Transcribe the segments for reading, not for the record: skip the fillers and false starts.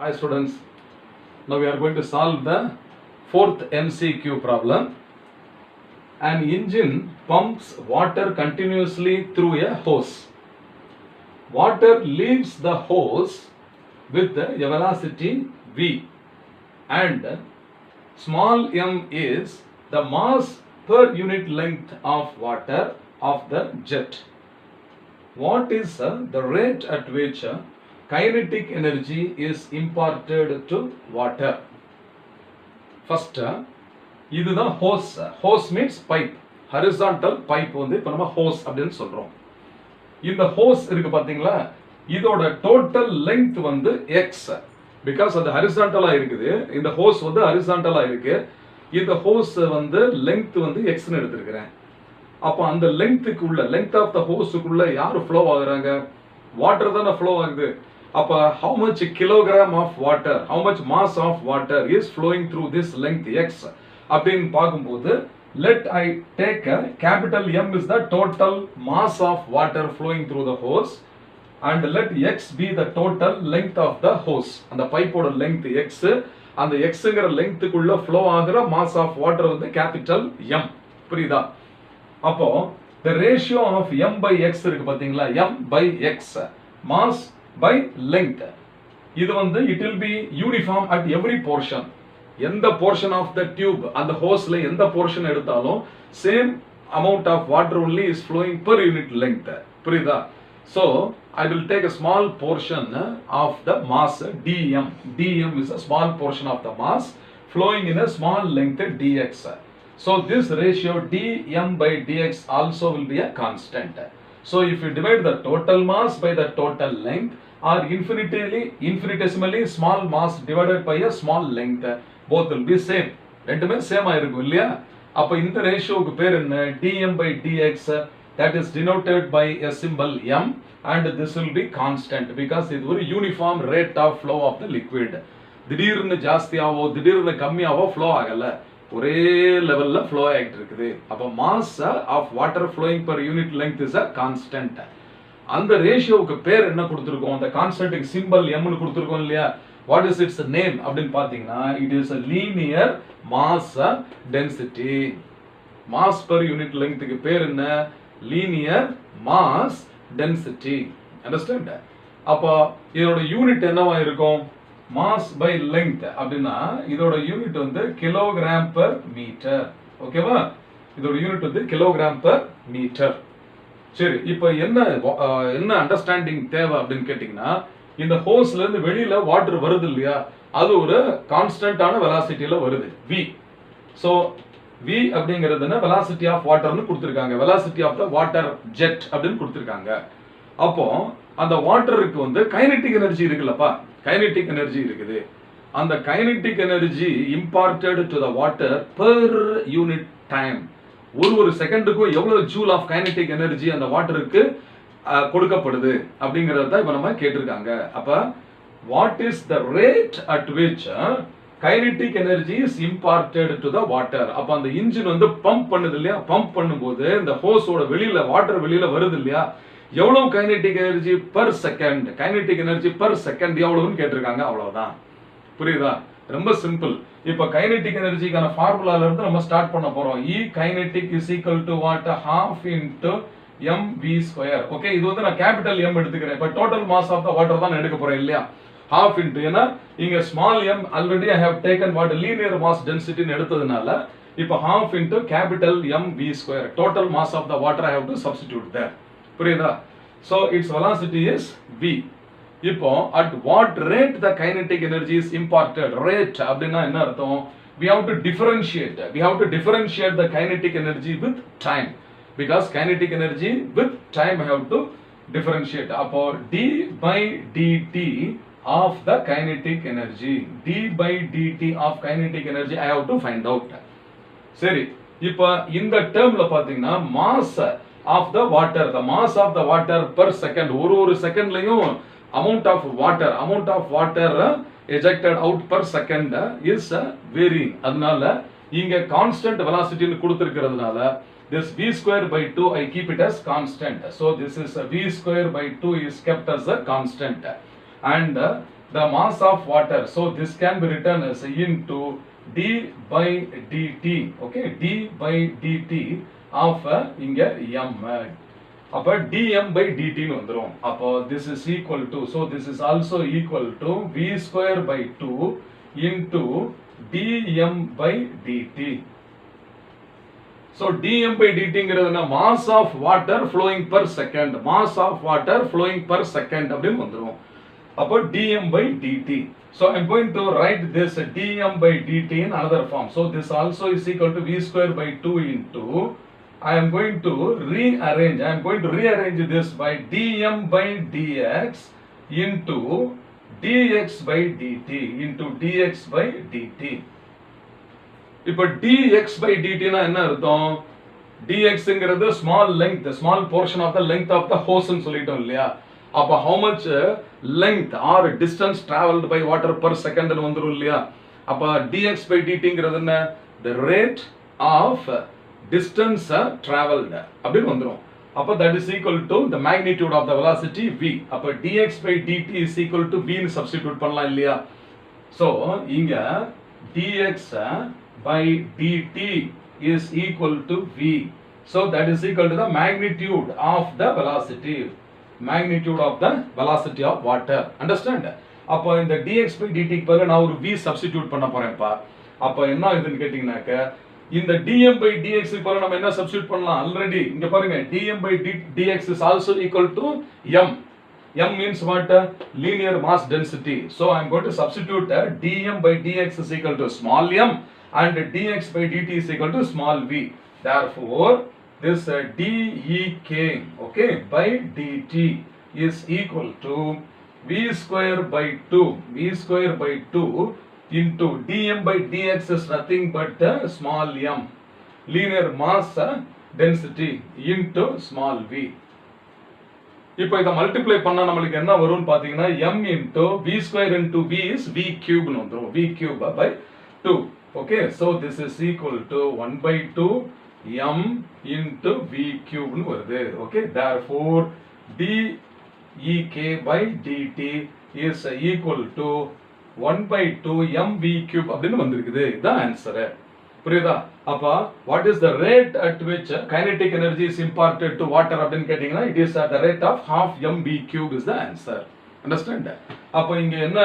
Hi students, now we are going to solve the fourth MCQ problem. An engine pumps water continuously through a hose. Water leaves the hose with a velocity v and small m is the mass per unit length of water of the jet. What is the rate at which kinetic energy is imparted to water? First, இதுதான் hose. Hose means pipe. Horizontal pipe வந்து இப்போ நம்ம hose அப்படின்னு சொல்றோம். இந்த hose இருக்கு பாத்தீங்களா, இதோட total length வந்து x. Because அது ஹரிசாண்டலா இருக்குது, இந்த hose வந்து ஹரிசாண்டலா இருக்கு. இந்த hose வந்து length வந்து x ன்னு எடுத்துக்கிறேன். அப்ப அந்த lengthக்குள்ள length of the hoseக்குள்ள யாரு flow ஆகுறாங்க? Water தான flow ஆகுது. அப்ப how much kilogram of water, how much mass of water is flowing through this length x அப்படின்னு பார்க்கும்போது, let I take a capital M is the total mass of water flowing through the hose and let x be the total length of the hose. அந்த பைப்போட length x, அந்த xங்கிற lengthக்குள்ள flow ஆகுற mass of water வந்து capital M. புரியுதா? அப்போ the ratio of M by x இருக்கு பாத்தீங்களா, M by x, mass by length, இது வந்து it will be uniform at every portion. எந்த portion of the tube அந்த hose-ல எந்த portion எடுத்தாலும் same amount of water only is flowing per unit length. புரியுதா? So I will take a small portion of the mass dm. Dm is a small portion of the mass flowing in a small length dx. So this ratio dm by dx also will be a constant. So if you divide the total mass by the total length or infinitesimally small mass divided by a small length, both will be same. ரெண்டுமே same ஆயிருக்கும் இல்லையா? அப்ப இந்த ரேஷியோக்கு பேர் என்ன? dm by dx, that is denoted by a symbol m, and this will be constant because இது ஒரு uniform rate of flow of the liquid. திடீர்னு ஜாஸ்தியாவோ திடீர்னு கம்மியாவோ flow ஆகல, ஒரே லெவல்ல flow ஆகிட்டு இருக்குது. அப்ப mass of water flowing per unit length is a constant. அந்த ரேஷியோவுக்கு பேர் என்ன கொடுத்திருக்கோம்? அந்த கான்ஸ்டன்ட்க்கு சிம்பல் m னு கொடுத்திருக்கோம் இல்லையா? What is its name அப்படின்னு பாத்தீங்கன்னா, it is a linear mass density. mass per unit length க்கு பேர் என்ன? linear mass density. Understand? அப்ப இதோட யூனிட் என்னவா இருக்கும்? mass by length அப்படின்னா இதோட யூனிட் வந்து கிலோகிராம் per மீட்டர். ஓகேவா? இதோட யூனிட் வந்து கிலோகிராம் per மீட்டர். சரி, இப்போ என்ன அண்டர்ஸ்டாண்டிங் தேவை அப்படின்னு கேட்டீங்கன்னா, இந்த ஹோஸ்ல இருந்து வெளியில வாட்டர் வருது இல்லையா, அது ஒரு கான்ஸ்டன்டான வெலாசிட்டியில வருது v. சோ v அப்படிங்கிறது என்ன? வெலாசிட்டி ஆஃப் வாட்டர்னு கொடுத்திருக்காங்க. Velocity of the water jet அப்படின்னு கொடுத்திருக்காங்க. அப்போ அந்த வாட்டருக்கு வந்து கைனெட்டிக் எனர்ஜி இருக்குல்லப்பா, கைனெட்டிக் எனர்ஜி இருக்குது. அந்த kinetic energy imparted to the water per unit time. ஒரு செகண்டுக்கும் எவ்வளவு ஜூல் ஆஃப் கைனெட்டிக் எனர்ஜி அந்த வாட்டருக்கு கொடுக்கப்படுது அப்படிங்கறத தான் இப்ப நம்ம கேட்டிருக்காங்க. அப்ப what is the rate at which kinetic energy is imported to the water? அப்ப அந்த இன்ஜின் வந்து பம்ப் பண்ணுது இல்லையா, பம்ப் பண்ணும்போது இந்த ஹோஸோட வெளியில வாட்டர் வெளியில வருது இல்லையா, எவ்வளவு kinetic energy per second, kinetic energy per second எவ்வளவுன்னு கேட்டிருக்காங்க. அவ்வளவுதான். புரியுதா? ரொம்ப சிம்பிள். இப்ப கைனெட்டிக் எனர்ஜிக்கான ஃபார்முலால இருந்து நம்ம ஸ்டார்ட் பண்ண போறோம். E kinetic is equal to what? half into mv square. Okay, இது வந்து நான் கேபிட்டல் M எடுத்துக்கிறேன். இப்ப total mass of the water தான் எடுக்க போறேன் இல்லையா? half into, ஏன்னா இங்க small m already I have taken what linear mass density ன்னு எடுத்ததனால இப்ப half into capital mv square. Total mass of the water I have to substitute there. புரியுதா? So its velocity is v. இப்போ at what rate the kinetic energy is imparted? Rate அப்படின்னா என்ன அர்த்தம்? We have to differentiate. We have to differentiate the kinetic energy with time. Because kinetic energy with time I have to differentiate. அப்போ d by dt of the kinetic energy. d by dt of kinetic energy I have to find out. சரி, இப்போ இந்த டேர்ம்ல பாத்தீங்கன்னா mass of the water, the mass of the water per second, ஒரு செகண்ட்லயும் amount of water ejected out per second is varying. அதனால இங்க constant velocity ன்னு கொடுத்திருக்கிறதுனால this v square by 2 I keep it as constant. So this is v square by 2 is kept as a constant. And the mass of water, so this can be written as into d by dt. Okay, d by dt of இங்க m. அப்ப dm by dt ன்னு வந்துரும். அப்போ this is equal to, so this is also equal to v square by 2 into dm by dt. So dm by dt ங்கிறதுனா mass of water flowing per second, mass of water flowing per second அப்படின்னு வந்துரும். அப்போ dm by dt. So I am going to write this dm by dt in another form. So this also is equal to v square by 2 into, I am going to rearrange this by dm by dx into dx by dt into dx by dt. இப்போ dx by dt னா என்ன அர்த்தம்? dx ங்கிறது small length, small portion of the length of the hose ன்னு சொல்லிட்டோம் இல்லையா? அப்ப how much length or distance traveled by water per second ன்னு வந்துரும் இல்லையா? அப்ப dx by dt ங்கிறது என்ன? The rate of distance traveled அப்படின்னு வந்துரும். அப்ப that is equal to the magnitude of the velocity v. அப்ப dx by dt is equal to v ன்னு substitute பண்ணலாம் இல்லையா? So இங்க dx by dt is equal to v. So that is equal to the magnitude of the velocity. Magnitude of the velocity of water. Understand? அப்போ இந்த dx by dt க்கு பதிலா நான் ஒரு v substitute பண்ண போறேன்ப்பா. அப்போ என்ன ஆகுதுன்னு கேட்டிங்கனாக்க இந்த dm by dx க்கு பதிலா நம்ம என்ன substitute பண்ணலாம்? ஆல்ரெடி இங்க பாருங்க dm by dx is also equal to m. M means what? Linear mass density. So I am going to substitute dm by dx is equal to small m and dx by dt is equal to small v. Therefore this dek, okay, by dt is equal to v square by 2 into dm by dx is nothing but small m, linear mass density into small v. இப்போ இத multiply பண்ணா நமக்கு என்ன வரும்னு பாத்தீங்கன்னா m into v square into v is v cube ன்னு வந்துரும். v cube by 2. Okay, so this is equal to 1 by 2 m into v cube ன்னு வருது. Okay, therefore dek by dt is equal to 1 by 2 mv cube அப்படின்னு வந்திருக்குது. இதான் answer. புரியுதா? அப்ப what is the rate at which kinetic energy is imparted to water அப்படின்னு கேட்டிங்கன்னா it is at the rate of half mv cube is the answer. Understand? அப்ப இங்க என்ன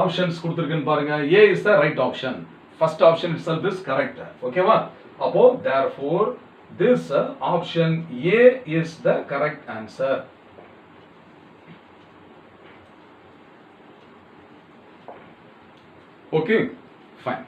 ஆப்ஷன்ஸ் கொடுத்திருக்குன்னு பாருங்க. A is the right option. First option itself is correct. ஓகேவா? அப்போ therefore this option A is the correct answer. Okay, fine.